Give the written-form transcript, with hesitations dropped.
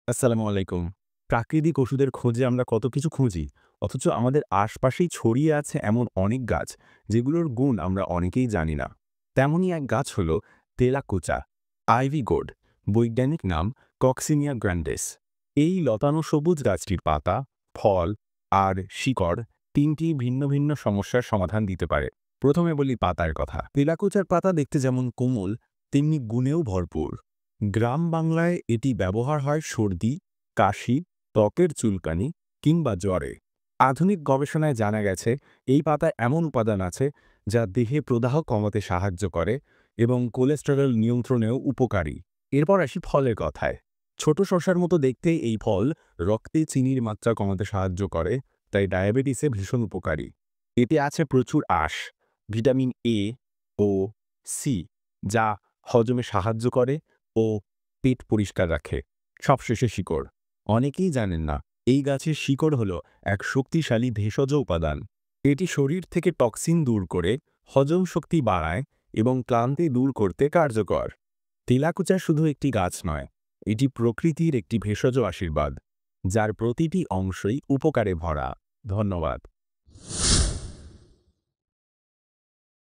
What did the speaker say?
আসসালামু আলাইকুম। প্রাকৃতিক ওষুধের খোঁজে আমরা কত কিছু খুঁজি, অথচ আমাদের আশপাশেই ছড়িয়ে আছে এমন অনেক গাছ, যেগুলোর গুণ আমরা অনেকেই জানি না। তেমনই এক গাছ হল তেলাকুচা, আইভি গোর্ড, বৈজ্ঞানিক নাম কক্সিনিয়া গ্র্যান্ডিস। এই লতানো সবুজ গাছটির পাতা, ফল আর শিকড় তিনটি ভিন্ন ভিন্ন সমস্যার সমাধান দিতে পারে। প্রথমে বলি পাতার কথা। তেলাকুচার পাতা দেখতে যেমন কোমল, তেমনি গুণেও ভরপুর। গ্রাম বাংলায় এটি ব্যবহার হয় সর্দি, কাশি, ত্বকের চুলকানি কিংবা জ্বরে। আধুনিক গবেষণায় জানা গেছে এই পাতায় এমন উপাদান আছে যা দেহে প্রদাহ কমাতে সাহায্য করে এবং কোলেস্টেরল নিয়ন্ত্রণেও উপকারী। এরপর আসি ফলের কথায়। ছোট শসার মতো দেখতে এই ফল রক্তে চিনির মাত্রা কমাতে সাহায্য করে, তাই ডায়াবেটিসে ভীষণ উপকারী। এতে আছে প্রচুর আঁশ, ভিটামিন এ ও সি, যা হজমে সাহায্য করে ও পেট পরিষ্কার রাখে। সবশেষে শিকড়। অনেকেই জানেন না এই গাছের শিকড় হলো এক শক্তিশালী ভেষজ উপাদান। এটি শরীর থেকে টক্সিন দূর করে হজম শক্তি বাড়ায় এবং ক্লান্তি দূর করতে কার্যকর। তেলাকুচা শুধু একটি গাছ নয়, এটি প্রকৃতির একটি ভেষজ আশীর্বাদ, যার প্রতিটি অংশই উপকারে ভরা। ধন্যবাদ।